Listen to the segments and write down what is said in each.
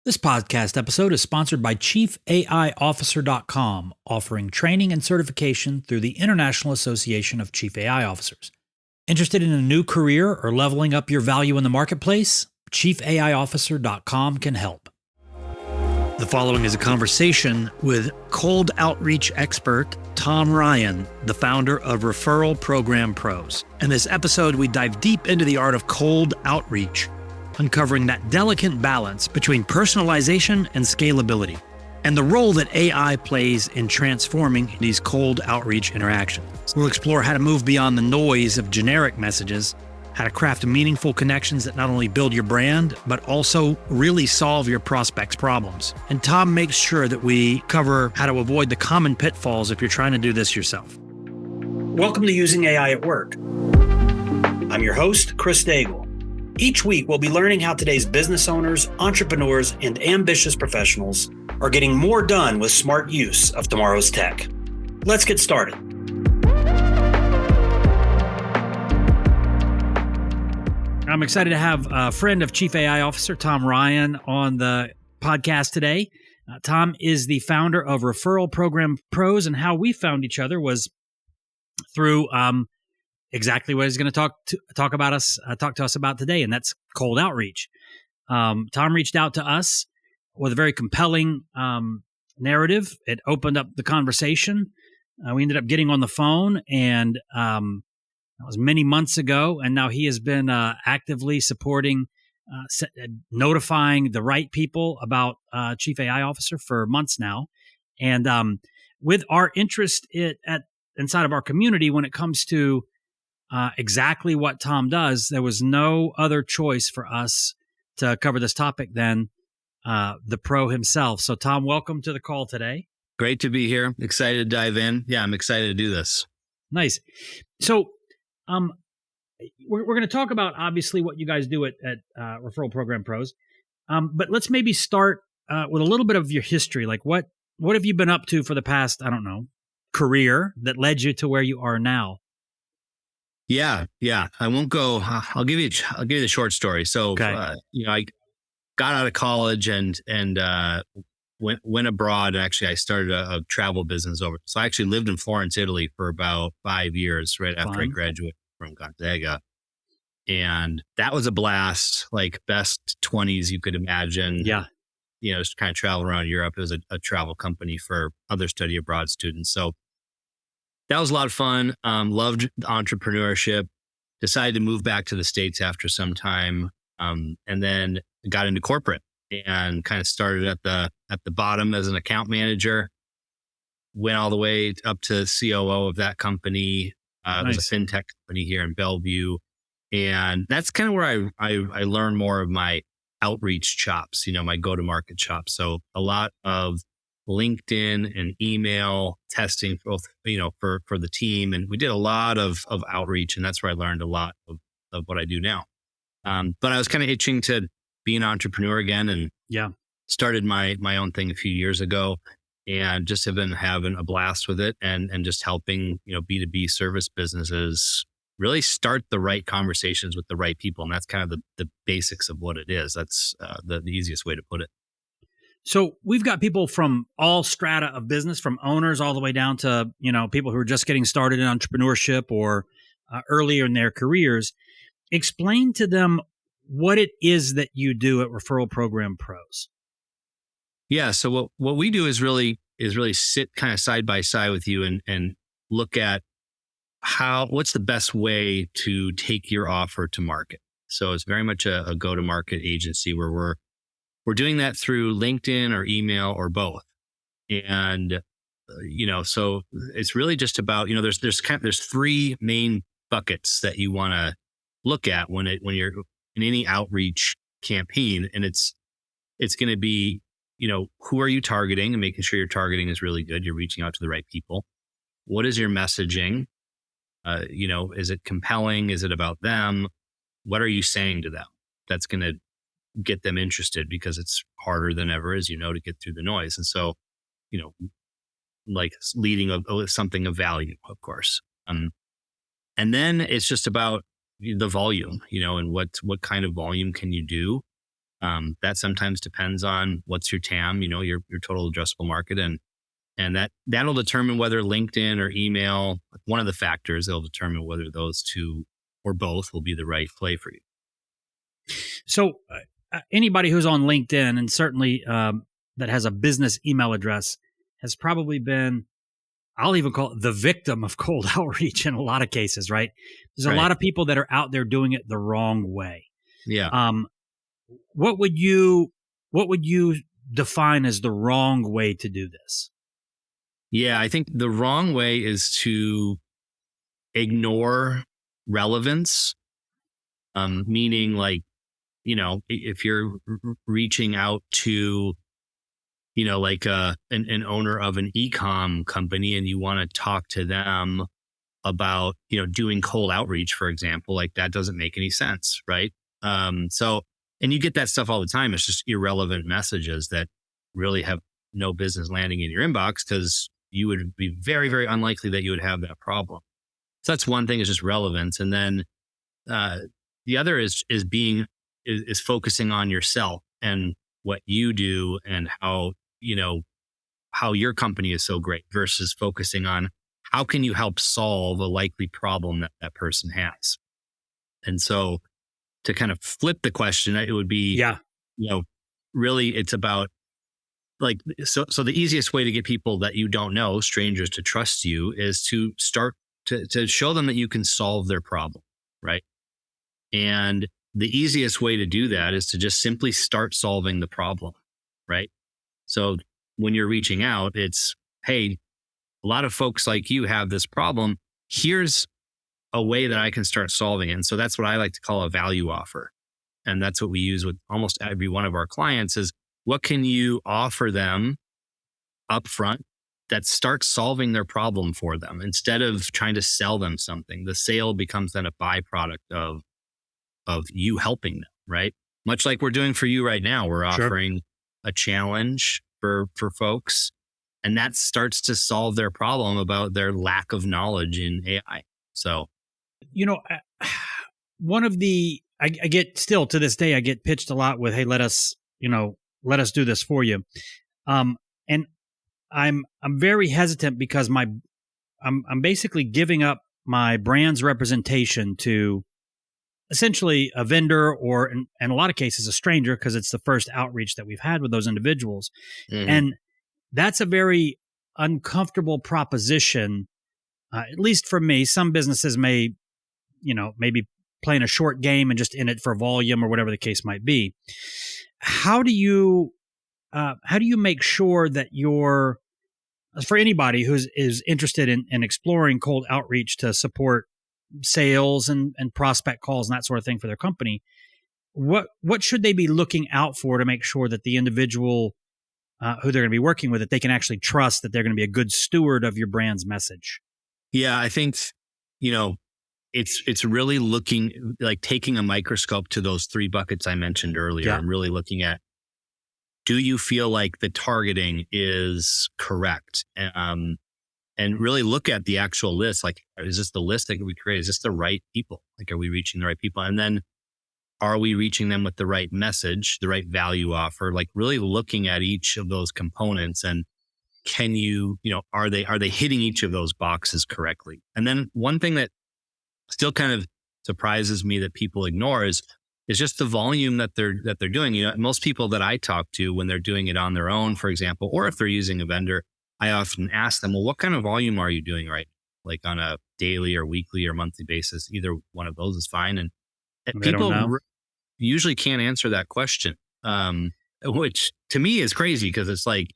This podcast episode is sponsored by ChiefAIOfficer.com, offering training and certification through the International Association of Chief AI Officers. Interested in a new career or leveling up your value in the marketplace? ChiefAIOfficer.com can help. The following is a conversation with cold outreach expert Tom Ryan, the founder of Referral Program Pros. In this episode, we dive deep into the art of cold outreach, uncovering that delicate balance between personalization and scalability, and the role that AI plays in transforming these cold outreach interactions. We'll explore how to move beyond the noise of generic messages, how to craft meaningful connections that not only build your brand, but also really solve your prospects' problems. And Tom makes sure that we cover how to avoid the common pitfalls if you're trying to do this yourself. Welcome to Using AI at Work. I'm your host, Chris Daigle. Each week, we'll be learning how today's business owners, entrepreneurs, and ambitious professionals are getting more done with smart use of tomorrow's tech. Let's get started. I'm excited to have a friend of Chief AI Officer Tom Ryan on the podcast today. Tom is the founder of Referral Program Pros, and how we found each other was through exactly what he's going to talk to us about today, and that's cold outreach. Tom reached out to us with a very compelling narrative. It opened up the conversation. We ended up getting on the phone, and that was many months ago. And now he has been actively supporting, notifying the right people about Chief AI Officer for months now. And with our interest inside of our community, when it comes to exactly what Tom does, there was no other choice for us to cover this topic than the pro himself. So Tom, welcome to the call today. Great to be here. Excited to dive in. Yeah, I'm excited to do this. Nice. So we're going to talk about obviously what you guys do at Referral Program Pros. But let's maybe start with a little bit of your history. Like what have you been up to for the past, career that led you to where you are now? Yeah. I won't go. I'll give you the short story. So, okay. I got out of college and went abroad. Actually, I started a travel business over. So I actually lived in Florence, Italy for about 5 years right after I graduated from Gonzaga. And that was a blast, like best 20s you could imagine. Yeah. Just kind of travel around Europe. It was a travel company for other study abroad students. So that was a lot of fun. Loved entrepreneurship. Decided to move back to the States after some time, and then got into corporate and kind of started at the bottom as an account manager. Went all the way up to COO of that company. Nice. It was a fintech company here in Bellevue, and that's kind of where I learned more of my outreach chops. My go-to-market chops. So a lot of LinkedIn and email testing, both, for the team. And we did a lot of outreach, and that's where I learned a lot of what I do now. But I was kind of itching to be an entrepreneur again, and started my own thing a few years ago, and just have been having a blast with it, and just helping, B2B service businesses really start the right conversations with the right people. And that's kind of the basics of what it is. That's the easiest way to put it. So we've got people from all strata of business, from owners all the way down to, people who are just getting started in entrepreneurship or earlier in their careers. Explain to them what it is that you do at Referral Program Pros. Yeah. So what we do is really sit kind of side by side with you and look at what's the best way to take your offer to market. So it's very much a go-to-market agency where we're doing that through LinkedIn or email or both. And, so it's really just about, there's three main buckets that you want to look at when you're in any outreach campaign. And it's going to be, who are you targeting, and making sure your targeting is really good. You're reaching out to the right people. What is your messaging? Is it compelling? Is it about them? What are you saying to them that's going to get them interested, because it's harder than ever, as you know, to get through the noise. And so, like leading with something of value, of course. And then it's just about the volume, and what kind of volume can you do That sometimes depends on what's your TAM, your total addressable market, and that'll determine whether LinkedIn or email, one of the factors, that'll determine whether those two or both will be the right play for you. So anybody who's on LinkedIn, and certainly that has a business email address, has probably been, I'll even call it, the victim of cold outreach in a lot of cases, right? There's a lot of people that are out there doing it the wrong way. Yeah. What would you define as the wrong way to do this? Yeah, I think the wrong way is to ignore relevance, meaning like, if you're reaching out to, like an owner of an e-com company and you want to talk to them about, doing cold outreach, for example, like that doesn't make any sense, right? And you get that stuff all the time. It's just irrelevant messages that really have no business landing in your inbox because you would be very, very unlikely that you would have that problem. So that's one thing, is just relevance. And then the other is focusing on yourself and what you do and how your company is so great versus focusing on how can you help solve a likely problem that person has. And so to kind of flip the question, it would be, really it's about like, so the easiest way to get people that you don't know, strangers, to trust you is to start to show them that you can solve their problem, right? And the easiest way to do that is to just simply start solving the problem, right? So when you're reaching out, it's, hey, a lot of folks like you have this problem. Here's a way that I can start solving it. And so that's what I like to call a value offer. And that's what we use with almost every one of our clients is, what can you offer them upfront that starts solving their problem for them instead of trying to sell them something? The sale becomes then a byproduct of you helping them, right? Much like we're doing for you right now. We're offering a challenge for folks, and that starts to solve their problem about their lack of knowledge in AI. So, one of the, I get, still to this day, I get pitched a lot with, hey, let us do this for you. And I'm very hesitant because I'm basically giving up my brand's representation to essentially a vendor or in a lot of cases a stranger, because it's the first outreach that we've had with those individuals. mm-hmm. And that's a very uncomfortable proposition, at least for me. Some businesses may, maybe playing a short game and just in it for volume or whatever the case might be. How do you make sure that you're, for anybody is interested in exploring cold outreach to support sales and prospect calls and that sort of thing for their company, what should they be looking out for to make sure that the individual who they're going to be working with, that they can actually trust that they're going to be a good steward of your brand's message? Yeah, I think, it's really looking like taking a microscope to those three buckets I mentioned earlier and really looking at, do you feel like the targeting is correct? And really look at the actual list. Like, is this the list that we create? Is this the right people? Like, are we reaching the right people? And then are we reaching them with the right message, the right value offer? Like really looking at each of those components, and can you, are they hitting each of those boxes correctly? And then one thing that still kind of surprises me that people ignore is just the volume that they're doing. Most people that I talk to, when they're doing it on their own, for example, or if they're using a vendor, I often ask them, well, what kind of volume are you doing, right? Like on a daily or weekly or monthly basis. Either one of those is fine. And people usually can't answer that question, which to me is crazy, because it's like,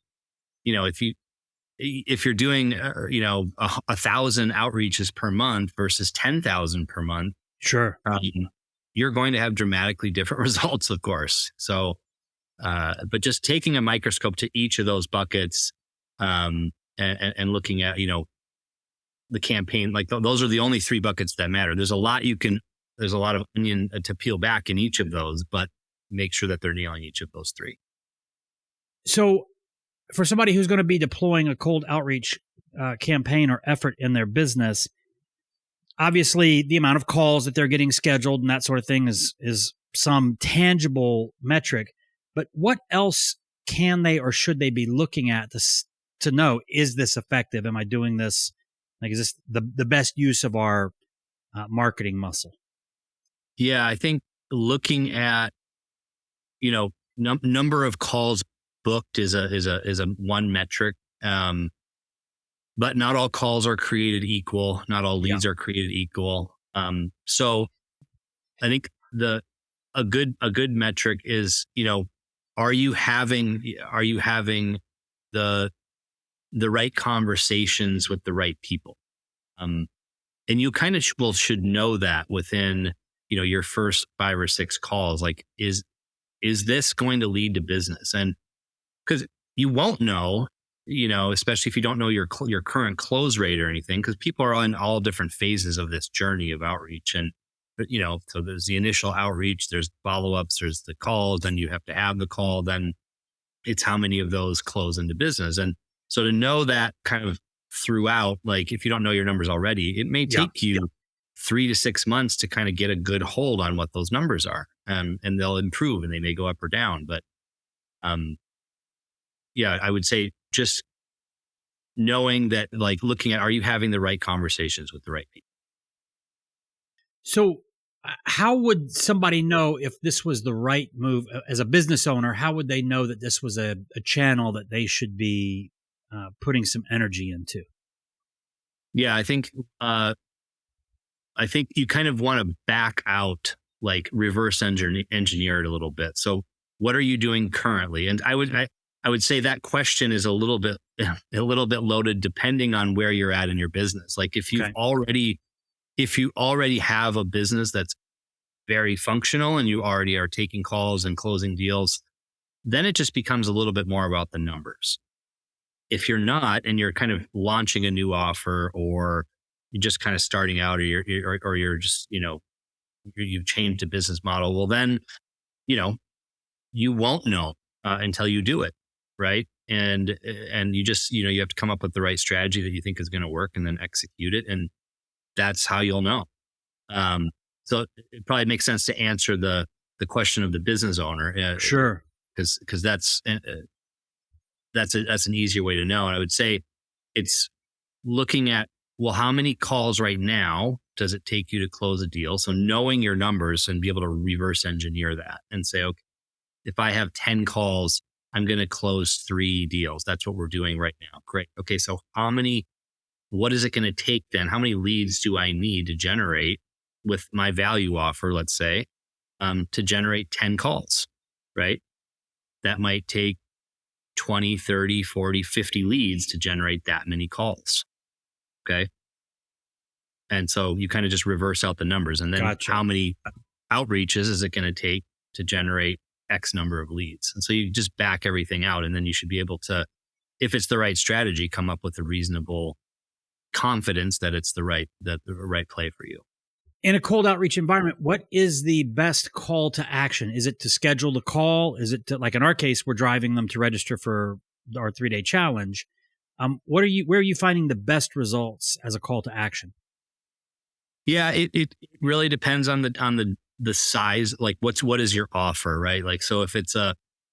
if you're doing 1,000 outreaches per month versus 10,000 per month, sure, you're going to have dramatically different results, of course. So, but just taking a microscope to each of those buckets, and looking at, the campaign, like those are the only three buckets that matter. There's a lot of onion to peel back in each of those, but make sure that they're nailing each of those three. So for somebody who's going to be deploying a cold outreach campaign or effort in their business, obviously the amount of calls that they're getting scheduled and that sort of thing is some tangible metric. But what else can they or should they be looking at to know, is this effective? Am I doing this? Like, is this the best use of our marketing muscle? Yeah, I think looking at, number of calls booked is a one metric. But not all calls are created equal. Not all Yeah. leads are created equal. So I think a good metric is, are you having the right conversations with the right people? And you kind of should know that within, your first 5 or 6 calls. Like, is this going to lead to business? And because you won't know, especially if you don't know your current close rate or anything, because people are in all different phases of this journey of outreach. And, so there's the initial outreach, there's follow-ups, there's the calls, then you have to have the call, then it's how many of those close into business. And so to know that kind of throughout, like if you don't know your numbers already, it may take you 3 to 6 months to kind of get a good hold on what those numbers are. And they'll improve and they may go up or down. But yeah, I would say just knowing that, like looking at, are you having the right conversations with the right people? So how would somebody know if this was the right move as a business owner? How would they know that this was a channel that they should be putting some energy into? Yeah, I think you kind of want to back out, like reverse engineer it a little bit. So what are you doing currently? And I would say that question is a little bit loaded depending on where you're at in your business. Like if you already have a business that's very functional and you already are taking calls and closing deals, then it just becomes a little bit more about the numbers. If you're not, and you're kind of launching a new offer, or you're just kind of starting out, or you're just, you've changed a business model, well, then, you won't know until you do it. Right. And you just, you have to come up with the right strategy that you think is going to work and then execute it. And that's how you'll know. So it probably makes sense to answer the question of the business owner. Sure. Because that's an easier way to know. And I would say it's looking at, well, how many calls right now does it take you to close a deal? So knowing your numbers and be able to reverse engineer that and say, okay, if I have 10 calls, I'm going to close 3 deals. That's what we're doing right now. Great. Okay. So what is it going to take then? How many leads do I need to generate with my value offer, let's say, to generate 10 calls, right? That might take 20, 30, 40, 50 leads to generate that many calls. Okay. And so you kind of just reverse out the numbers, and then how many outreaches is it going to take to generate X number of leads? And so you just back everything out, and then you should be able to, if it's the right strategy, come up with a reasonable confidence that it's the right play for you. In a cold outreach environment, what is the best call to action? Is it to schedule the call? Is it to, like in our case, we're driving them to register for our 3-day challenge. Where are you finding the best results as a call to action? Yeah, it really depends on the size. Like what is your offer, right? Like, so if it's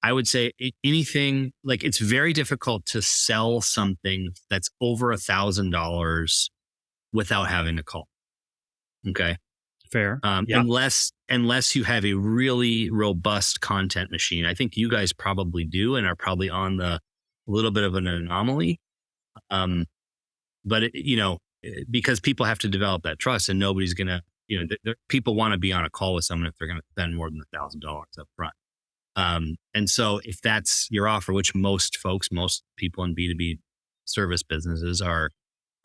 I would say anything, like it's very difficult to sell something that's over $1,000 without having a call. Okay. Fair. Unless you have a really robust content machine. I think you guys probably do and are probably on a little bit of an anomaly. But because people have to develop that trust, and nobody's going to, people want to be on a call with someone if they're going to spend more than $1,000 up front. And so if that's your offer, which most people in B2B service businesses are,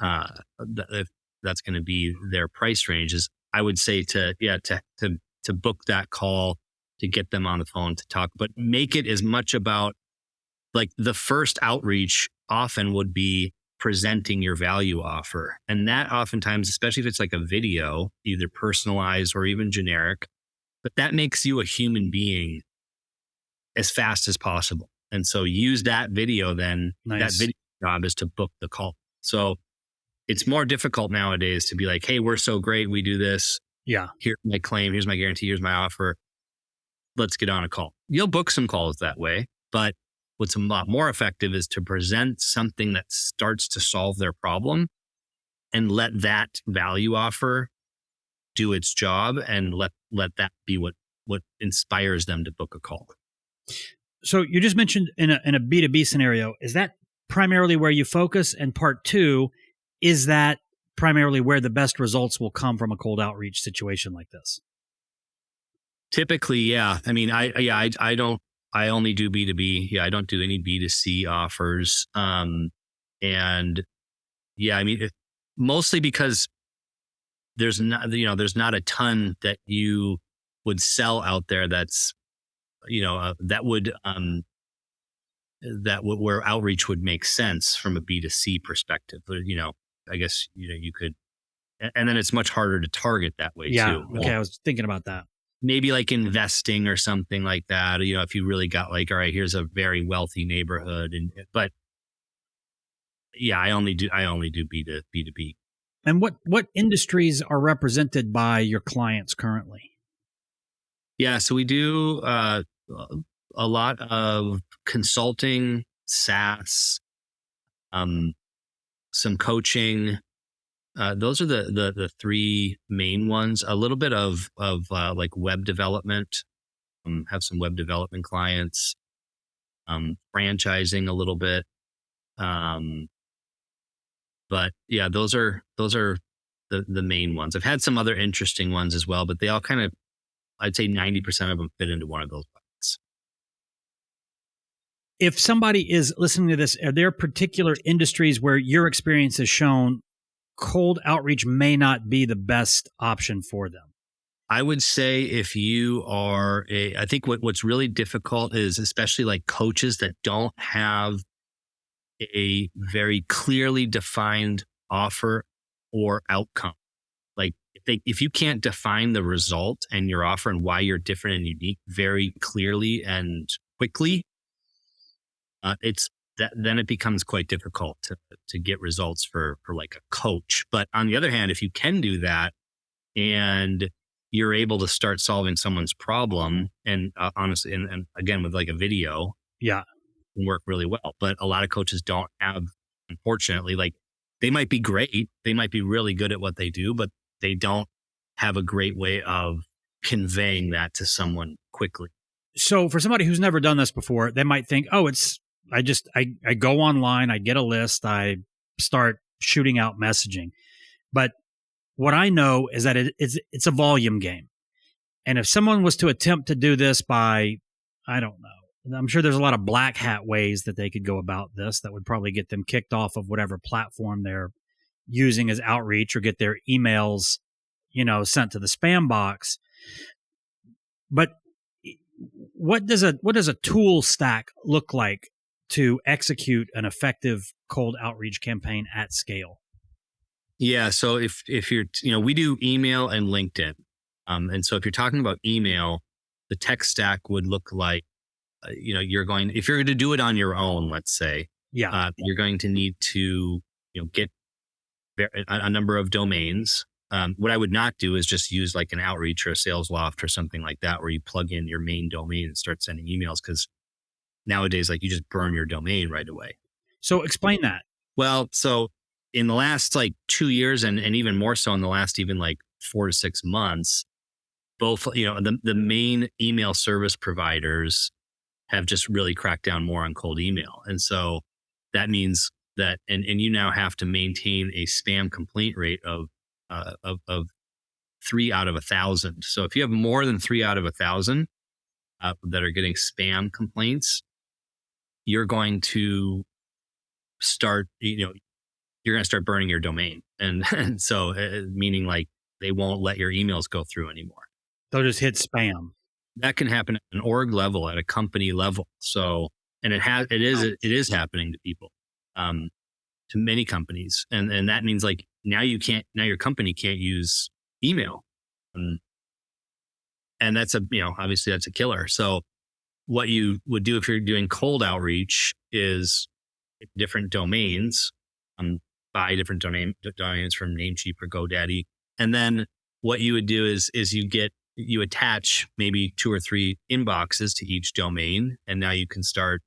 if that's going to be their price ranges, I would say to book that call, to get them on the phone to talk, but make it as much about, like, the first outreach often would be presenting your value offer. And that oftentimes, especially if it's like a video, either personalized or even generic, but that makes you a human being as fast as possible. And so use that video then. Nice. That video job is to book the call. So it's more difficult nowadays to be like, hey, we're so great, we do this. Yeah. Here's my claim, here's my guarantee, here's my offer. let's get on a call. You'll book some calls that way, but what's a lot more effective is to present something that starts to solve their problem and let that value offer do its job, and let that be what inspires them to book a call. So you just mentioned in a B2B scenario, is that primarily where you focus? And part two, is that primarily where the best results will come from a cold outreach situation like this? Typically, yeah. I mean, I only do B2B. Yeah, I don't do any B2C offers. And yeah, I mean, mostly because there's not a ton that you would sell out there that's, where outreach would make sense from a B2C perspective. But, I guess, you could, and then it's much harder to target that way too. Okay. I was thinking about that. Maybe like investing or something like that. If you really got like, all right, here's a very wealthy neighborhood, but yeah, I only do B2B. And what industries are represented by your clients currently? Yeah, so we do a lot of consulting, SaaS, some coaching. Those are the three main ones. A little bit of like web development. Have some web development clients. Franchising a little bit. But yeah, those are the main ones. I've had some other interesting ones as well, but they all kind of, I'd say 90% of them fit into one of those buckets. If somebody is listening to this, are there particular industries where your experience has shown cold outreach may not be the best option for them? I would say if you are I think what's really difficult is especially like coaches that don't have a very clearly defined offer or outcome. Like if you can't define the result and your offer and why you're different and unique very clearly and quickly, then it becomes quite difficult to get results for like a coach. But on the other hand, if you can do that and you're able to start solving someone's problem, and honestly, and again with like a video, yeah, can work really well. But a lot of coaches don't have, unfortunately, like they might be great, they might be really good at what they do, but they don't have a great way of conveying that to someone quickly. So for somebody who's never done this before, they might think, oh, I go online, I get a list, I start shooting out messaging. But what I know is that it's a volume game. And if someone was to attempt to do this by, I don't know, I'm sure there's a lot of black hat ways that they could go about this that would probably get them kicked off of whatever platform they're using as outreach, or get their emails, sent to the spam box. But what does a tool stack look like to execute an effective cold outreach campaign at scale? Yeah. So if you're, we do email and LinkedIn. And so if you're talking about email, the tech stack would look like, if you're going to do it on your own, let's say, you're going to need to, get a number of domains. What I would not do is just use like an outreach or a sales loft or something like that, where you plug in your main domain and start sending emails. Because nowadays, like you just burn your domain right away. So explain that. Well, so in the last like 2 years and even more so in the last even like 4 to 6 months, both, the main email service providers have just really cracked down more on cold email. And so that means that, and you now have to maintain a spam complaint rate of 3 out of 1,000. So if you have more than 3 out of 1,000 that are getting spam complaints, you're going to start, you're going to start burning your domain. And so meaning like they won't let your emails go through anymore. They'll just hit spam. That can happen at an org level, at a company level. So, and it is happening to people, to many companies. And that means like now your company can't use email. And that's obviously that's a killer. So what you would do if you're doing cold outreach is different domains, buy different domains from Namecheap or GoDaddy. And then what you would do is you get you attach maybe 2 or 3 inboxes to each domain, and now you can start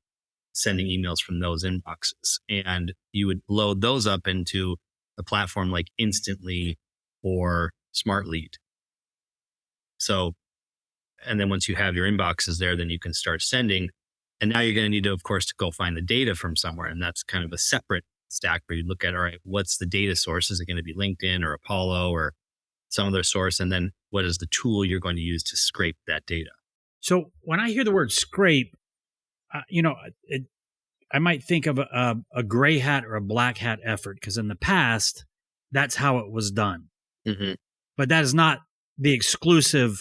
sending emails from those inboxes. And you would load those up into a platform like Instantly or Smart Lead. So, and then once you have your inboxes there, then you can start sending. And now you're going to need to, of course, to go find the data from somewhere. And that's kind of a separate stack where you look at, all right, what's the data source? Is it going to be LinkedIn or Apollo or some other source? And then what is the tool you're going to use to scrape that data? So when I hear the word scrape, I might think of a gray hat or a black hat effort, because in the past, that's how it was done. Mm-hmm. But that is not the exclusive,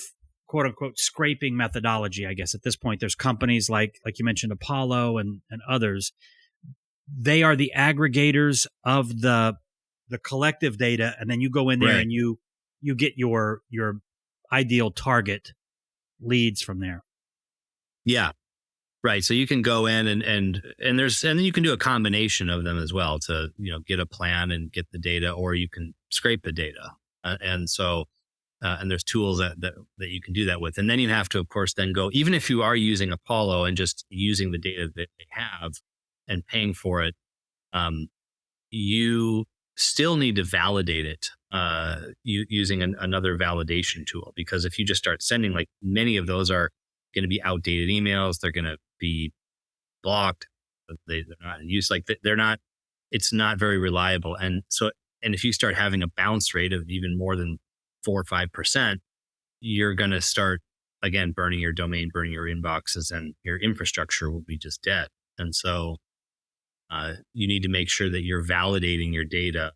quote unquote, scraping methodology, I guess. At this point, there's companies like you mentioned, Apollo and others. They are the aggregators of the collective data, and then you go in there and you get your ideal target leads from there. Yeah. Right. So you can go in and then you can do a combination of them as well to, get a plan and get the data, or you can scrape the data. And there's tools that you can do that with. And then you have to, of course, then go, even if you are using Apollo and just using the data that they have and paying for it, you still need to validate it using another validation tool. Because if you just start sending, like, many of those are going to be outdated emails, they're going to be blocked, they're not in use, like they're not, it's not very reliable. And if you start having a bounce rate of even more than 4 or 5%, you're going to start, again, burning your domain, burning your inboxes, and your infrastructure will be just dead. And so you need to make sure that you're validating your data,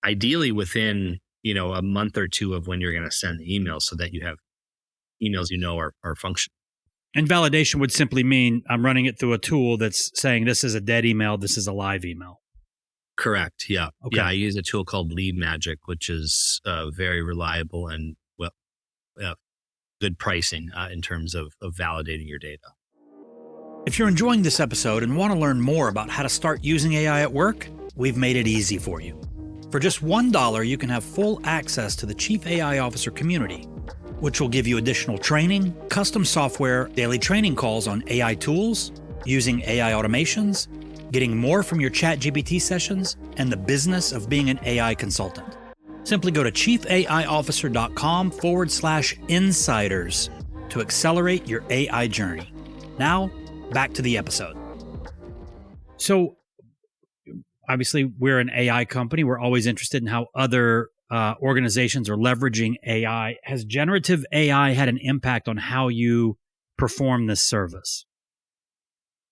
ideally within, a month or two of when you're going to send the email, so that you have emails are functional. And validation would simply mean I'm running it through a tool that's saying this is a dead email, this is a live email. Correct. Yeah. Okay. Yeah. I use a tool called Lead Magic, which is very reliable and good pricing in terms of validating your data. If you're enjoying this episode and want to learn more about how to start using AI at work, we've made it easy for you. For just $1, you can have full access to the Chief AI Officer community, which will give you additional training, custom software, daily training calls on AI tools, using AI automations, getting more from your ChatGPT sessions, and the business of being an AI consultant. Simply go to chiefaiofficer.com/insiders to accelerate your AI journey. Now, back to the episode. So, obviously, we're an AI company. We're always interested in how other organizations are leveraging AI. Has generative AI had an impact on how you perform this service?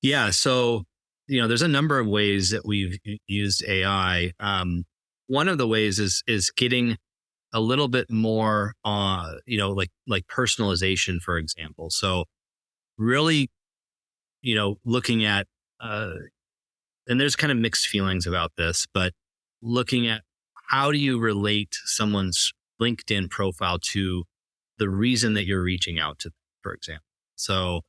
Yeah. So, there's a number of ways that we've used AI. One of the ways is getting a little bit more, like personalization, for example. So really, looking at, and there's kind of mixed feelings about this, but looking at how do you relate someone's LinkedIn profile to the reason that you're reaching out to them, for example. So,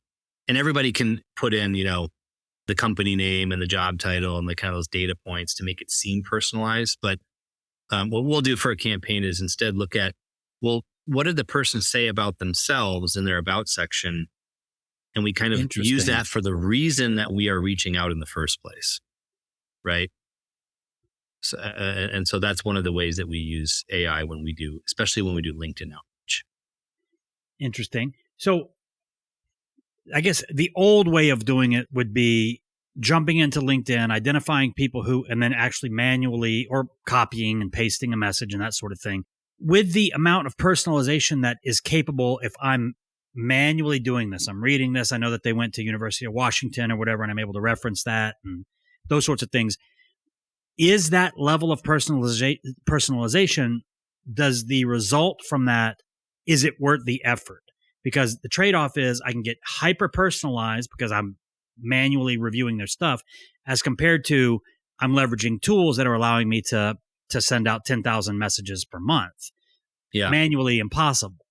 and everybody can put in, the company name and the job title and the kind of those data points to make it seem personalized. But what we'll do for a campaign is instead look at, well, what did the person say about themselves in their about section? And we kind of use that for the reason that we are reaching out in the first place. Right. So, and so that's one of the ways that we use AI especially when we do LinkedIn outreach. Interesting. So I guess the old way of doing it would be jumping into LinkedIn, identifying people and then actually manually or copying and pasting a message and that sort of thing. With the amount of personalization that is capable, if I'm manually doing this, I'm reading this, I know that they went to University of Washington or whatever, and I'm able to reference that and those sorts of things. Is that level of personalization, does the result from that, is it worth the effort? Because the trade-off is I can get hyper-personalized because I'm manually reviewing their stuff, as compared to I'm leveraging tools that are allowing me to send out 10,000 messages per month. Yeah. Manually impossible.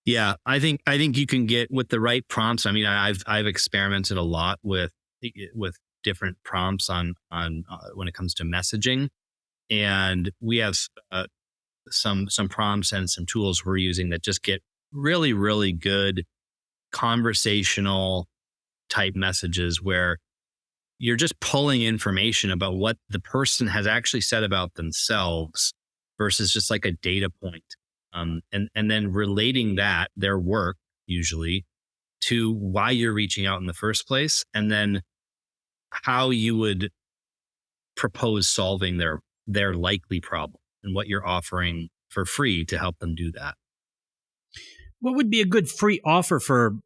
Yeah. I think you can get with the right prompts. I mean, I've experimented a lot with different prompts on when it comes to messaging. And we have some prompts and some tools we're using that just get really, really good conversational type messages where you're just pulling information about what the person has actually said about themselves versus just like a data point. And then relating that, their work usually, to why you're reaching out in the first place, and then how you would propose solving their likely problem and what you're offering for free to help them do that. What would be a good free offer for?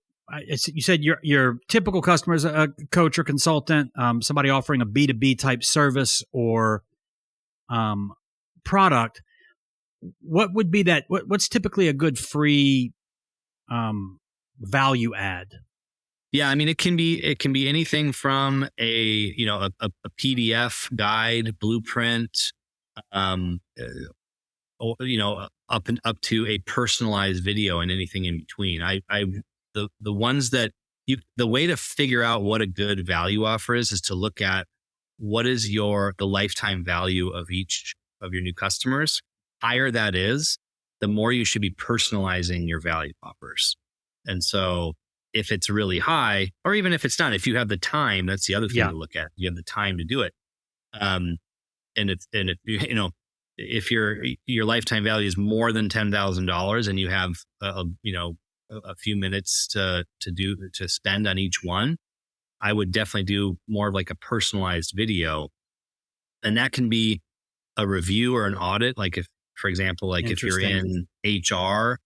You said your typical customer is a coach or consultant, somebody offering a B2B type service or product. What would be that? What's typically a good free value add? Yeah, I mean, it can be anything from a PDF guide, blueprint, or, up to a personalized video and anything in between. The ones that the way to figure out what a good value offer is to look at what is the lifetime value of each of your new customers. Higher that is, the more you should be personalizing your value offers. And so if it's really high, or even if it's not, if you have the time, that's the other thing to look at. You have the time to do it. If your lifetime value is more than $10,000 and you have a few minutes to spend on each one, I would definitely do more of like a personalized video, and that can be a review or an audit. Like for example, if you're in HR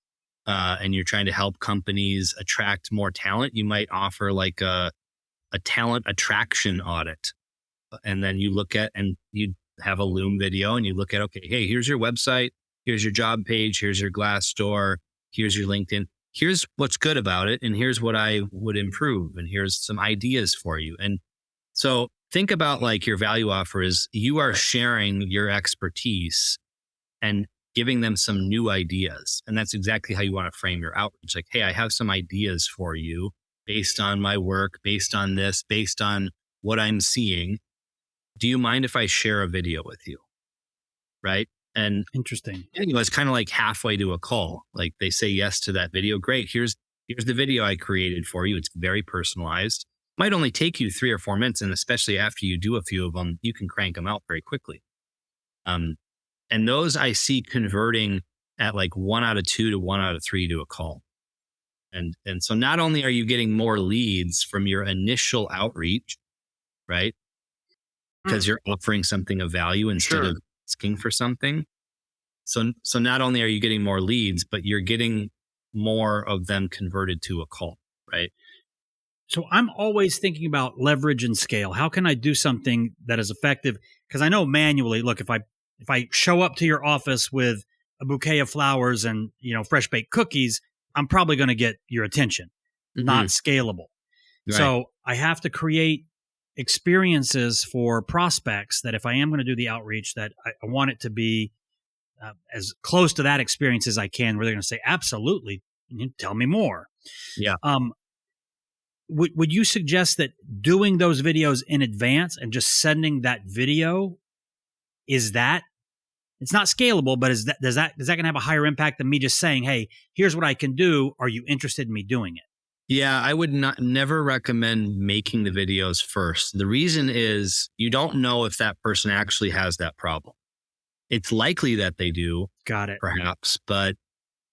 and you're trying to help companies attract more talent, you might offer like a talent attraction audit, and then you look at and you have a Loom video and you look at, okay, hey, here's your website, here's your job page, here's your Glassdoor, here's your LinkedIn, here's what's good about it, and here's what I would improve, and here's some ideas for you. And so think about like your value offer is you are sharing your expertise and giving them some new ideas. And that's exactly how you want to frame your outreach. Like, hey, I have some ideas for you based on my work, based on this, based on what I'm seeing. Do you mind if I share a video with you? Right. And interesting. It's kind of like halfway to a call. Like they say yes to that video. Great. Here's the video I created for you. It's very personalized. Might only take you 3 or 4 minutes. And especially after you do a few of them, you can crank them out very quickly. And those I see converting at like 1 out of 2 to 1 out of 3 to a call. And so not only are you getting more leads from your initial outreach, right? Because you're offering something of value instead of asking for something. So not only are you getting more leads, but you're getting more of them converted to a call, right? So I'm always thinking about leverage and scale. How can I do something that is effective? Because I know manually, look, if I show up to your office with a bouquet of flowers and, fresh baked cookies, I'm probably going to get your attention. Not scalable. Right. So I have to create experiences for prospects that if I am going to do the outreach, that I want it to be as close to that experience as I can, where they're going to say, absolutely, tell me more. Yeah. Would you suggest that doing those videos in advance and just sending that video, it's not scalable, but is that going to have a higher impact than me just saying, hey, here's what I can do. Are you interested in me doing it? Yeah, I would never recommend making the videos first. The reason is you don't know if that person actually has that problem. It's likely that they do. Got it. Perhaps, but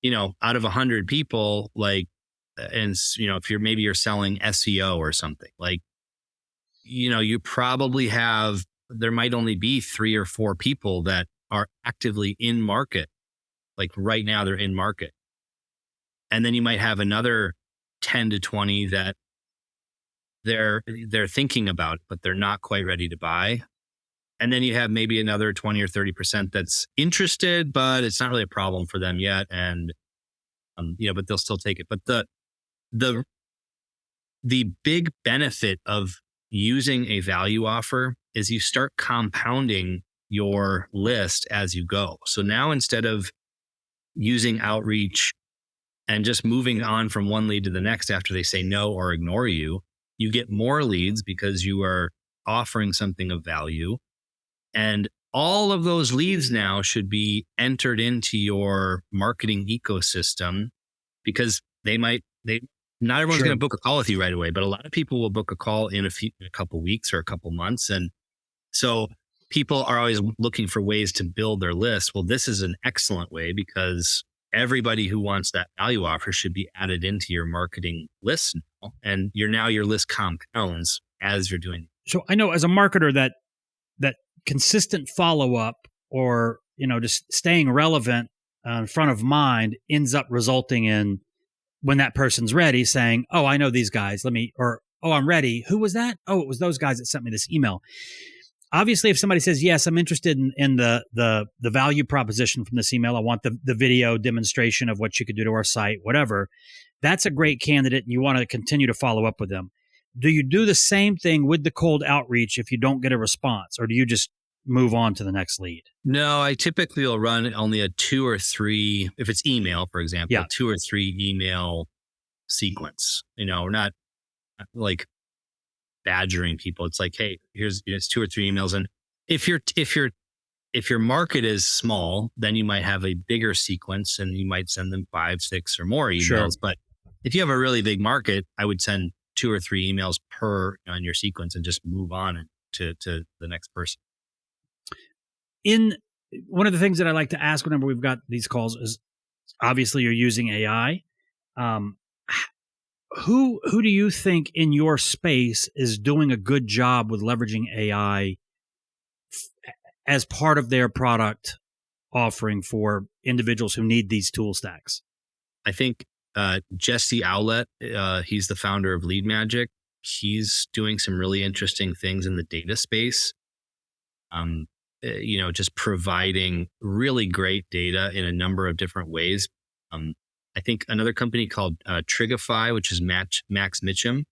out of 100 people, if you're selling SEO or something, you probably there might only be 3 or 4 people that are actively in market. Like right now they're in market. And then you might have another 10 to 20 that they're thinking about it, but they're not quite ready to buy. And then you have maybe another 20 or 30% that's interested, but it's not really a problem for them yet. And, but they'll still take it. But the big benefit of using a value offer is you start compounding your list as you go. So now instead of using outreach and just moving on from one lead to the next after they say no or ignore you, you get more leads because you are offering something of value. And all of those leads now should be entered into your marketing ecosystem, because not everyone's Sure. going to book a call with you right away, but a lot of people will book a call in a couple weeks or a couple months. And so people are always looking for ways to build their list. Well, this is an excellent way, because everybody who wants that value offer should be added into your marketing list now. And your list compounds as you're doing. So I know as a marketer that consistent follow-up, or, just staying relevant in front of mind, ends up resulting in, when that person's ready, saying, oh, I know these guys, or, oh, I'm ready. Who was that? Oh, it was those guys that sent me this email. Obviously, if somebody says, yes, I'm interested in the value proposition from this email, I want the video demonstration of what you could do to our site, whatever, that's a great candidate, and you want to continue to follow up with them. Do you do the same thing with the cold outreach if you don't get a response, or do you just move on to the next lead? No, I typically will run only a 2 or 3, if it's email, for example, 2 or 3 email sequence. We're not like badgering people. It's like, hey, it's 2 or 3 emails. And if your market is small, then you might have a bigger sequence and you might send them 5, 6 or more emails. Sure. But if you have a really big market, I would send 2 or 3 emails per on your sequence and just move on to the next person. In one of the things that I like to ask whenever we've got these calls is, obviously you're using AI. Who do you think in your space is doing a good job with leveraging AI as part of their product offering for individuals who need these tool stacks? I think Jesse Owlett, he's the founder of Lead Magic. He's doing some really interesting things in the data space. Just providing really great data in a number of different ways. I think another company called Trigify, which is Max Mitchum.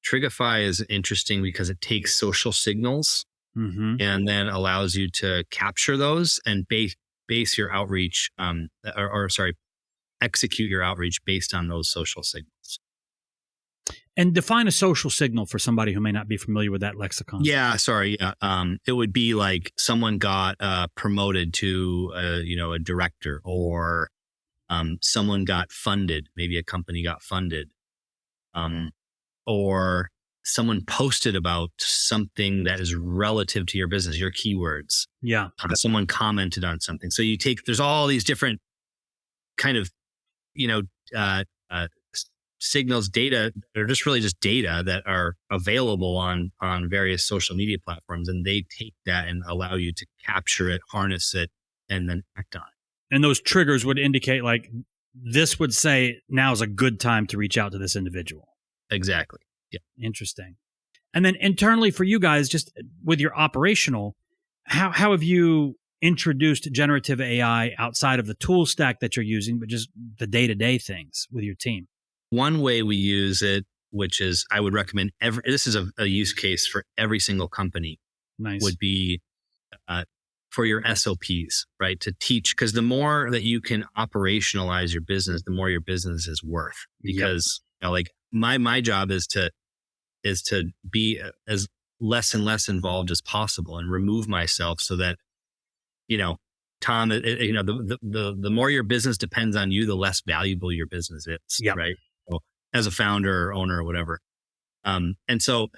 Trigify is interesting because it takes social signals and then allows you to capture those and base your outreach, execute your outreach based on those social signals. And define a social signal for somebody who may not be familiar with that lexicon. Yeah, sorry. Yeah. It would be like someone got promoted to a director, or someone got funded. Maybe a company got funded, or someone posted about something that is relative to your business, your keywords. Yeah. Someone commented on something. So there's all these different kind of, signals, data, they're just really just data that are available on various social media platforms. And they take that and allow you to capture it, harness it, and then act on it. And those triggers would indicate, like, this would say now is a good time to reach out to this individual. Exactly. Yeah. Interesting. And then internally for you guys, just with your operational, how have you introduced generative AI outside of the tool stack that you're using, but just the day-to-day things with your team? One way we use it, which is I would recommend this is a use case for every single company. Nice. Would be for your SOPs, right? To teach, because the more that you can operationalize your business, the more your business is worth. Because like my job is to be as less and less involved as possible and remove myself so that, Tom, the more your business depends on you, the less valuable your business is, right? So, as a founder or owner or whatever. And so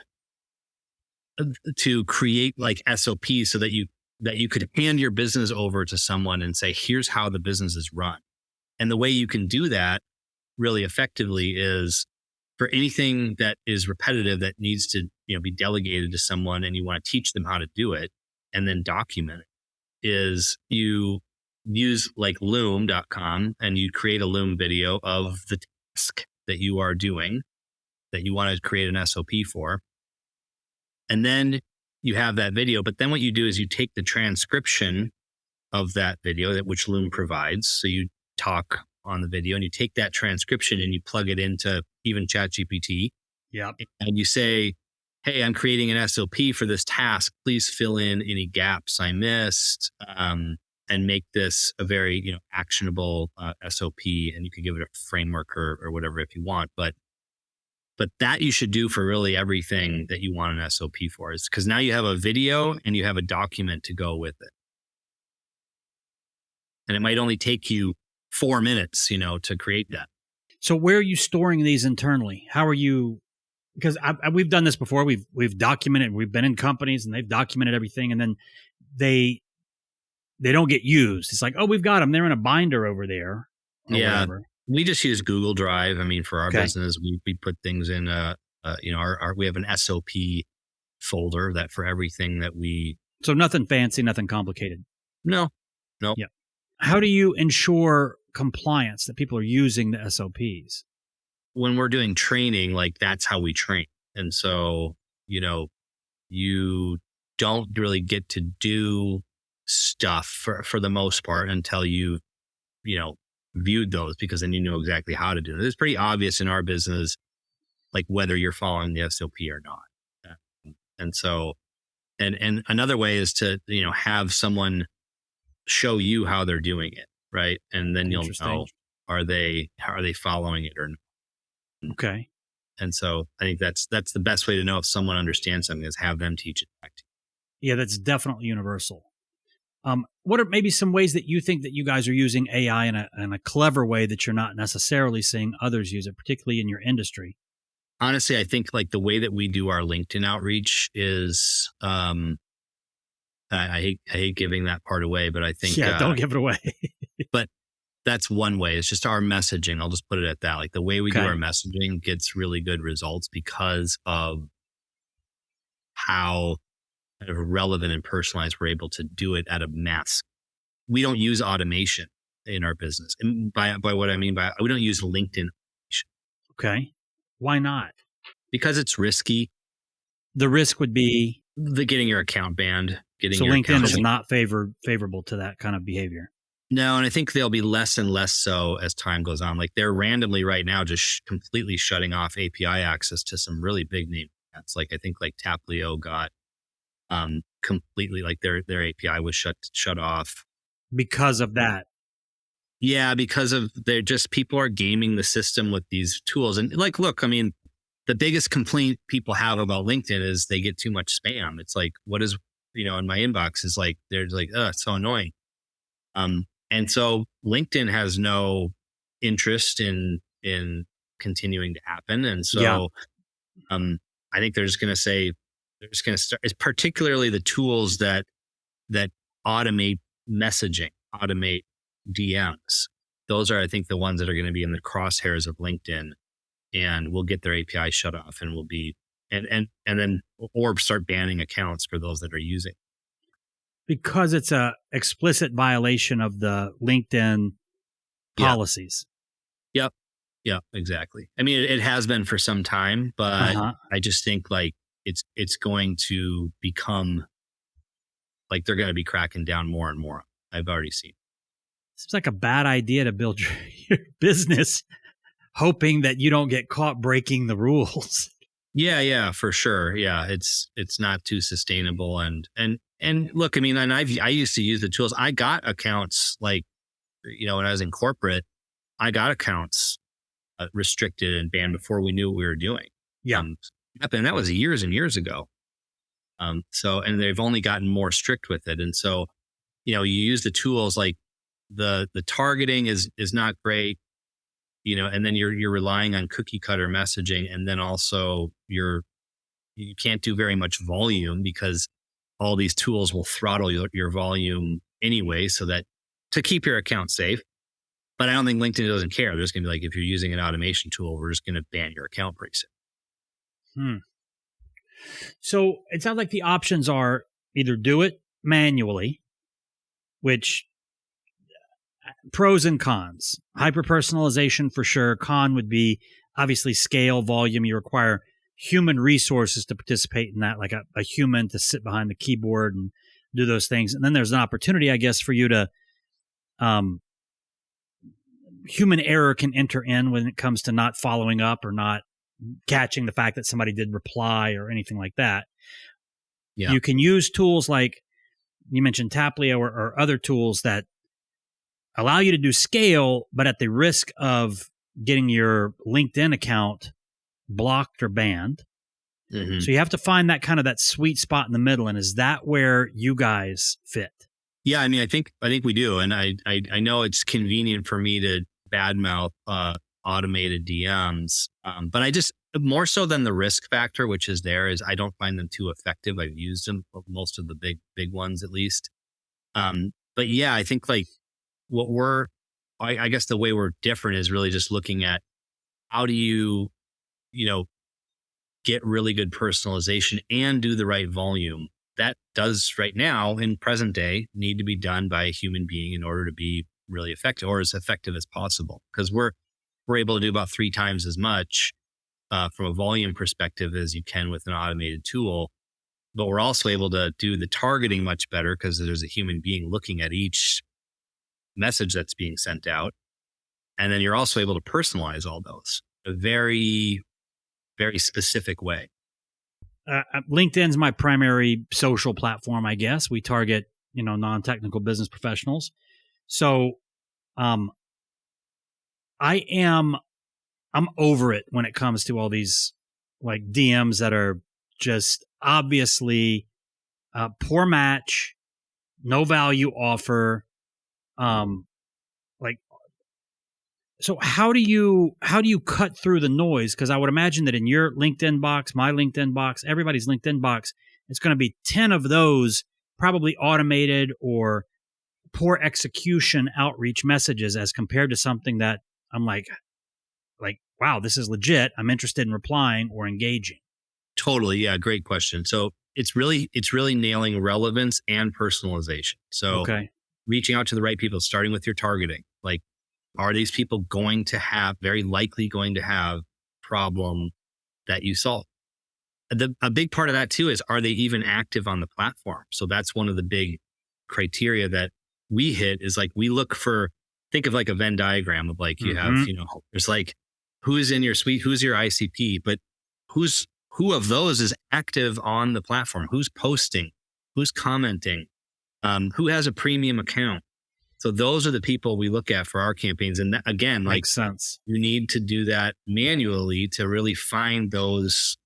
to create like SOPs so that you could hand your business over to someone and say, here's how the business is run. And the way you can do that really effectively is for anything that is repetitive that needs to, be delegated to someone and you want to teach them how to do it and then document it, is you use like loom.com and you create a Loom video of the task that you are doing that you want to create an SOP for. And then you have that video, but then what you do is you take the transcription of that video which Loom provides. So you talk on the video and you take that transcription and you plug it into even ChatGPT. Yeah. And you say, hey, I'm creating an SOP for this task. Please fill in any gaps I missed, and make this a very, actionable SOP. And you can give it a framework or whatever if you want. But But that you should do for really everything that you want an SOP for, is because now you have a video and you have a document to go with it. And it might only take you 4 minutes, to create that. So where are you storing these internally? How are you? Because we've done this before. We've documented. We've been in companies and they've documented everything, and then they don't get used. It's like, oh, we've got them. They're in a binder over there. Or whatever. We just use Google Drive. I mean, for our Okay. business, we put things in we have an SOP folder that for everything that we. So nothing fancy, nothing complicated. No. Yeah. How do you ensure compliance that people are using the SOPs? When we're doing training, like that's how we train. And so, you don't really get to do stuff for the most part until you've, viewed those, because then you know exactly how to do it. It's pretty obvious in our business, like whether you're following the SOP or not. And so, and another way is to, have someone show you how they're doing it. Right. And then you'll know, are they following it or not? Okay. And so I think that's the best way to know if someone understands something, is have them teach it back to you. Yeah, that's definitely universal. What are maybe some ways that you think that you guys are using AI in a clever way that you're not necessarily seeing others use it, particularly in your industry? Honestly, I think like the way that we do our LinkedIn outreach is, I hate giving that part away, but I think, don't give it away. But that's one way. It's just our messaging. I'll just put it at that. Like the way we do our messaging gets really good results because of how kind of relevant and personalized we're able to do it at a mass. We don't use automation in our business. And by what I mean by, we don't use LinkedIn automation. Okay. Why not? Because it's risky. The risk would be getting your account banned. So LinkedIn is not favorable to that kind of behavior. No, and I think they'll be less and less so as time goes on. Like they're randomly right now just completely shutting off API access to some really big name apps. Like I think like Taplio got completely, like their API was shut off because of that. Yeah, because of they're just, people are gaming the system with these tools. And like, look, I mean, the biggest complaint people have about LinkedIn is they get too much spam. It's like, what is, in my inbox is like, they're like, oh, it's so annoying. And so LinkedIn has no interest in continuing to happen. And so I think they're just going to start, it's particularly the tools that automate messaging, automate DMs. Those are, I think, the ones that are going to be in the crosshairs of LinkedIn, and we'll get their API shut off, and we'll be, and then, or start banning accounts for those that are using. Because it's a explicit violation of the LinkedIn policies. Yep. Exactly. I mean, it has been for some time, but I just think like it's going to become like they're going to be cracking down more and more. I've already seen. Seems like a bad idea to build your business hoping that you don't get caught breaking the rules. Yeah, for sure. Yeah, it's not too sustainable. And look, I mean, and I used to use the tools. I got accounts like, when I was in corporate, I got accounts restricted and banned before we knew what we were doing. Yeah, and that was years and years ago. So, and they've only gotten more strict with it. And so, you use the tools like the targeting is not great. And then you're relying on cookie cutter messaging, and then also you can't do very much volume because all these tools will throttle your volume anyway, so that to keep your account safe. But I don't think LinkedIn doesn't care. They're just going to be like, if you're using an automation tool, we're just going to ban your account pretty soon. So it sounds like the options are either do it manually, which pros and cons. Hyper-personalization for sure. Con would be obviously scale, volume. You require human resources to participate in that, like a human to sit behind the keyboard and do those things. And then there's an opportunity, I guess, for you to human error can enter in when it comes to not following up or not catching the fact that somebody did reply or anything like that. Yeah. You can use tools like you mentioned Taplio or other tools that allow you to do scale, but at the risk of getting your LinkedIn account blocked or banned. Mhm. So you have to find that kind of that sweet spot in the middle. And is that where you guys fit? Yeah, I mean, I think we do, and I know it's convenient for me to badmouth automated DMs, but I just more so than the risk factor, which is there, is I don't find them too effective. I've used them, most of the big ones at least. But yeah, I think like what I guess the way we're different is really just looking at how do you know get really good personalization and do the right volume. That does right now in present day need to be done by a human being in order to be really effective or as effective as possible. Because we're able to do about 3 times as much from a volume perspective as you can with an automated tool. But we're also able to do the targeting much better because there's a human being looking at each message that's being sent out. And then you're also able to personalize all those a very, very specific way. LinkedIn's my primary social platform, I guess. We target, non-technical business professionals. So, I'm over it when it comes to all these like DMs that are just obviously poor match, no value offer. So how do you cut through the noise? Because I would imagine that in your LinkedIn box, my LinkedIn box, everybody's LinkedIn box, it's going to be 10 of those probably automated or poor execution outreach messages as compared to something that I'm like, wow, this is legit. I'm interested in replying or engaging. Totally. Yeah. Great question. So it's really nailing relevance and personalization. So Okay. reaching out to the right people, starting with your targeting. Like, are these people very likely going to have problem that you solve? A big part of that too is, are they even active on the platform? So that's one of the big criteria that we hit is like, we look for, think of like a Venn diagram of like, you have, there's like, who's in your suite, who's your ICP, but who of those is active on the platform? Who's posting? Who's commenting? Who has a premium account? So those are the people we look at for our campaigns. And that, again, like, Makes sense. you need to do that manually to really find those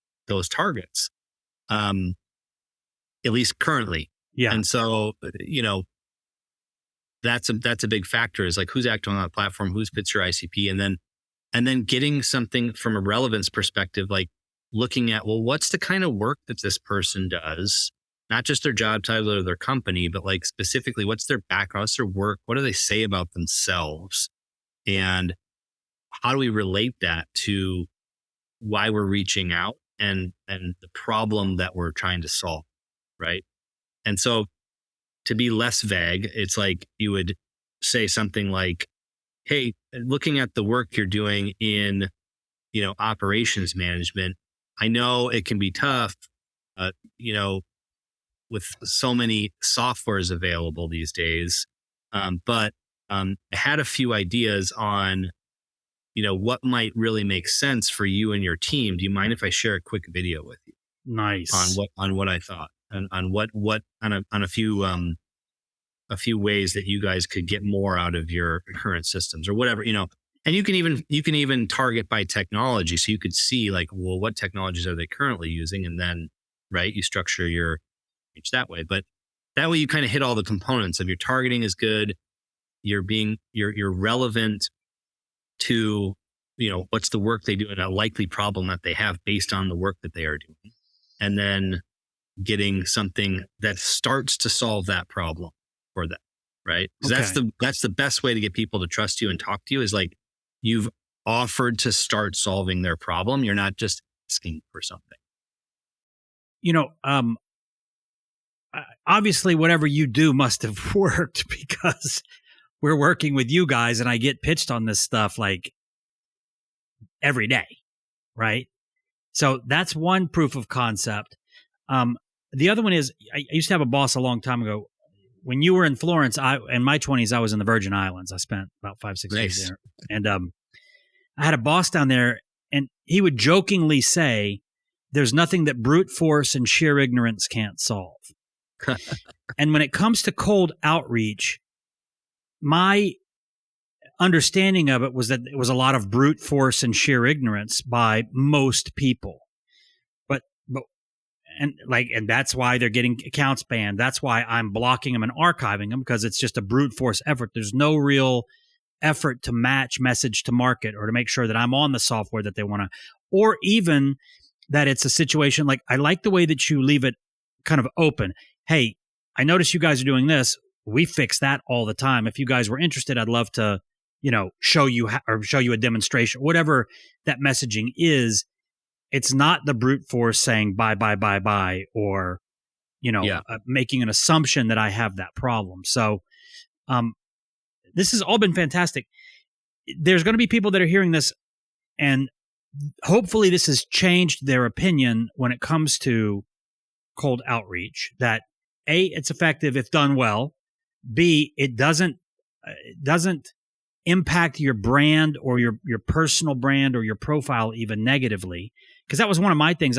targets, at least currently. Yeah. And so, that's a big factor, is like, who's active on that platform, who's fits your ICP, and then getting something from a relevance perspective, like looking at, well, what's the kind of work that this person does? Not just their job title or their company, but like specifically, what's their background, what's their work, what do they say about themselves? And how do we relate that to why we're reaching out and the problem that we're trying to solve, right? And so to be less vague, it's like you would say something like, hey, looking at the work you're doing in, operations management, I know it can be tough, with so many softwares available these days. But I had a few ideas on, what might really make sense for you and your team. Do you mind if I share a quick video with you Nice. on what I thought and on what on a few ways that you guys could get more out of your current systems or whatever, and you can even target by technology. So you could see like, well, what technologies are they currently using? And then, right, you structure your reach that way. But that way you kind of hit all the components of your targeting is good. You're relevant to, what's the work they do and a likely problem that they have based on the work that they are doing. And then getting something that starts to solve that problem for them. Right. Because that's the best way to get people to trust you and talk to you, is like, you've offered to start solving their problem. You're not just asking for something. Obviously whatever you do must have worked, because we're working with you guys and I get pitched on this stuff like every day. Right. So that's one proof of concept. The other one is, I used to have a boss a long time ago. When you were in Florence, in my 20s, I was in the Virgin Islands. I spent about 5-6 years there. And I had a boss down there, and he would jokingly say, there's nothing that brute force and sheer ignorance can't solve. And when it comes to cold outreach, my understanding of it was that it was a lot of brute force and sheer ignorance by most people. But and that's why they're getting accounts banned. That's why I'm blocking them and archiving them, because it's just a brute force effort. There's no real effort to match message to market or to make sure that I'm on the software that they want to, or even that it's a situation like, I like the way that you leave it kind of open. Hey, I notice you guys are doing this. We fix that all the time. If you guys were interested, I'd love to, show you or show you a demonstration, whatever that messaging is. It's not the brute force saying buy, or, making an assumption that I have that problem. So, this has all been fantastic. There's going to be people that are hearing this, and hopefully this has changed their opinion when it comes to cold outreach, that A, it's effective if done well. B, it doesn't impact your brand or your personal brand or your profile even negatively. Because that was one of my things.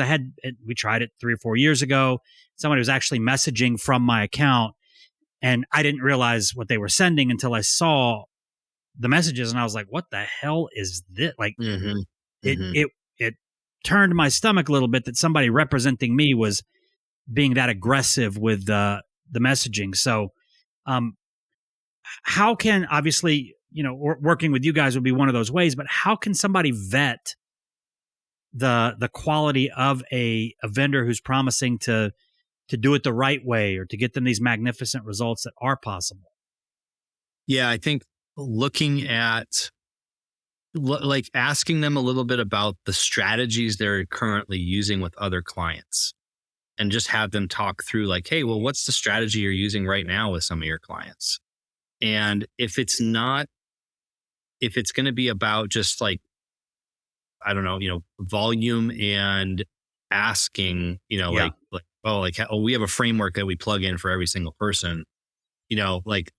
We tried it 3 or 4 years ago. Somebody was actually messaging from my account, and I didn't realize what they were sending until I saw the messages, and I was like, what the hell is this? Like, it turned my stomach a little bit that somebody representing me was being that aggressive with the messaging. So, how can, obviously, working with you guys would be one of those ways, but how can somebody vet the quality of a vendor who's promising to do it the right way, or to get them these magnificent results that are possible? Yeah, I think looking at like asking them a little bit about the strategies they're currently using with other clients, and just have them talk through like, hey, well, what's the strategy you're using right now with some of your clients? And if it's going to be about just like, I don't know, volume and asking, like, we have a framework that we plug in for every single person, like,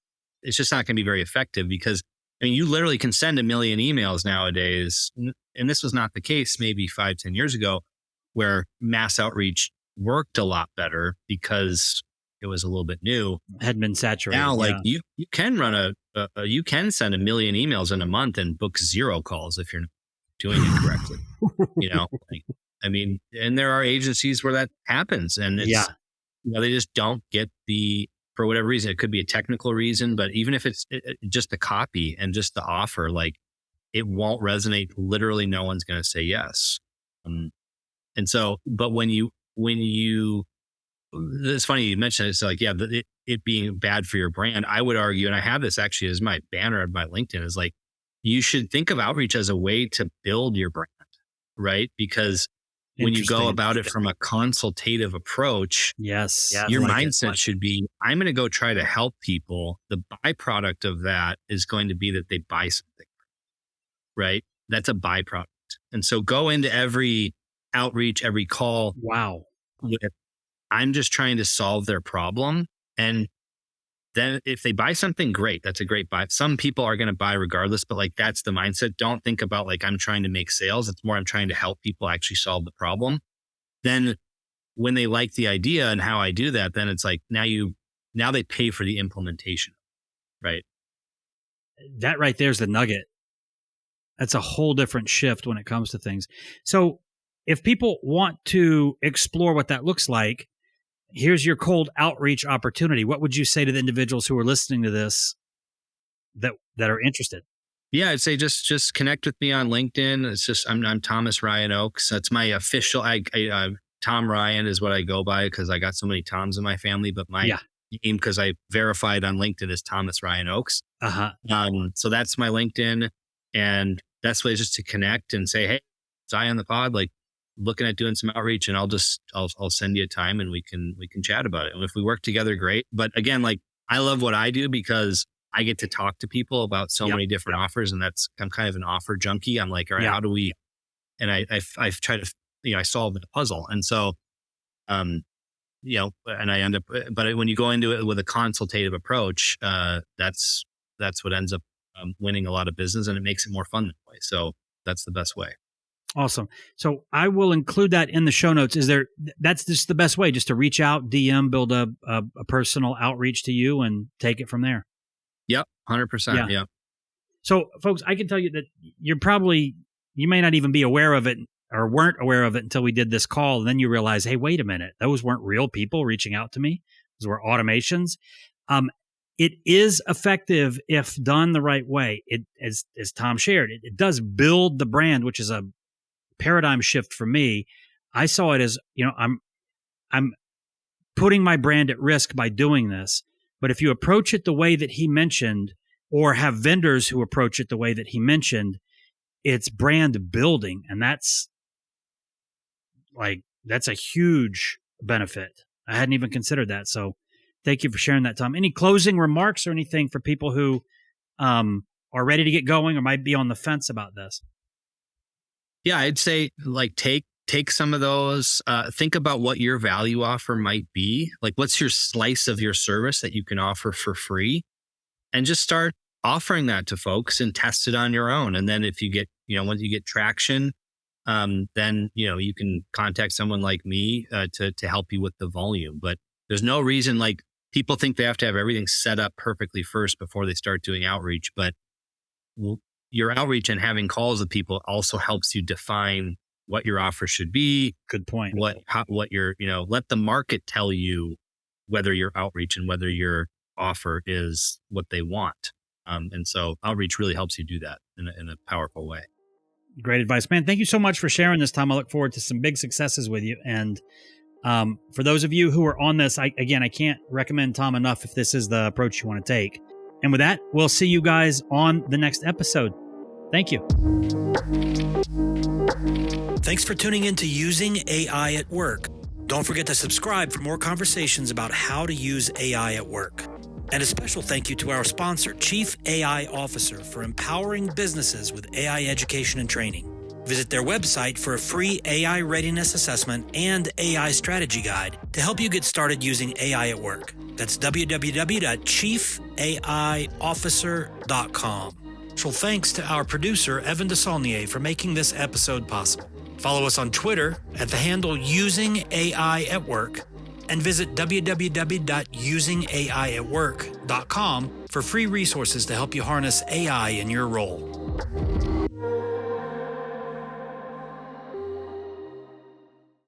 it's just not going to be very effective, because you literally can send 1 million emails nowadays. And this was not the case maybe 5-10 years ago, where mass outreach worked a lot better because it was a little bit new. Had been saturated. Now, like, you can run you can send 1 million emails in a month and book 0 calls if you're not doing it correctly. And there are agencies where that happens, and it's, they just don't get for whatever reason. It could be a technical reason, but even if it's just the copy and just the offer, like, it won't resonate. Literally, no one's going to say yes. And so, but when you, it's funny you mentioned it, it's like, it being bad for your brand. I would argue, and I have this actually as my banner of my LinkedIn, is like, you should think of outreach as a way to build your brand, right? Because when you go about it from a consultative approach, your mindset should be, I'm going to go try to help people. The byproduct of that is going to be that they buy something, right? That's a byproduct. And so go into every outreach, every call. Wow. With, I'm just trying to solve their problem. And then if they buy something, great. That's a great buy. Some people are going to buy regardless, but like, that's the mindset. Don't think about like, I'm trying to make sales. It's more, I'm trying to help people actually solve the problem. Then when they like the idea and how I do that, then it's like, now they pay for the implementation, right? That right there is the nugget. That's a whole different shift when it comes to things. So if people want to explore what that looks like, here's your cold outreach opportunity. What would you say to the individuals who are listening to this that are interested? Yeah, I'd say just connect with me on LinkedIn. It's just, I'm Thomas Ryan Oakes. That's my official, Tom Ryan is what I go by, because I got so many Toms in my family, but my name, because I verified on LinkedIn, is Thomas Ryan Oakes. So that's my LinkedIn, and that's way just to connect and say, hey, it's I on the pod, like, looking at doing some outreach, and I'll send you a time and we can chat about it. And if we work together, great. But again, like, I love what I do because I get to talk to people about so many different offers, and I'm kind of an offer junkie. I'm like, all right, how do we, and I've tried to, I solve the puzzle. And so, and I end up, but when you go into it with a consultative approach, that's what ends up winning a lot of business, and it makes it more fun that way. So that's the best way. Awesome. So I will include that in the show notes. That's just the best way, just to reach out, DM, build a personal outreach to you and take it from there. Yep. 100%. Yeah. So, folks, I can tell you that you may not even be aware of it or weren't aware of it until we did this call. And then you realize, hey, wait a minute, those weren't real people reaching out to me. Those were automations. It is effective if done the right way. It, as Tom shared, it does build the brand, which is a paradigm shift for me. I saw it as, I'm putting my brand at risk by doing this. But if you approach it the way that he mentioned, or have vendors who approach it the way that he mentioned, it's brand building. And that's a huge benefit. I hadn't even considered that. So thank you for sharing that, Tom. Any closing remarks or anything for people who are ready to get going or might be on the fence about this? Yeah, I'd say take some of those, think about what your value offer might be. Like, what's your slice of your service that you can offer for free? And just start offering that to folks and test it on your own. And then if you get, once you get traction, then, you can contact someone like me to help you with the volume. But there's no reason, like, people think they have to have everything set up perfectly first before they start doing outreach. But your outreach and having calls with people also helps you define what your offer should be. Good point. What your, let the market tell you whether your outreach and whether your offer is what they want. And so outreach really helps you do that in a powerful way. Great advice, man. Thank you so much for sharing this, Tom. I look forward to some big successes with you. And for those of you who are on this, I can't recommend Tom enough if this is the approach you want to take. And with that, we'll see you guys on the next episode. Thank you. Thanks for tuning in to Using AI at Work. Don't forget to subscribe for more conversations about how to use AI at work. And a special thank you to our sponsor, Chief AI Officer, for empowering businesses with AI education and training. Visit their website for a free AI readiness assessment and AI strategy guide to help you get started using AI at work. That's www.chiefaiofficer.com. Special thanks to our producer, Evan DeSaulnier, for making this episode possible. Follow us on Twitter at the handle Using AI at Work, and visit www.usingaiatwork.com for free resources to help you harness AI in your role.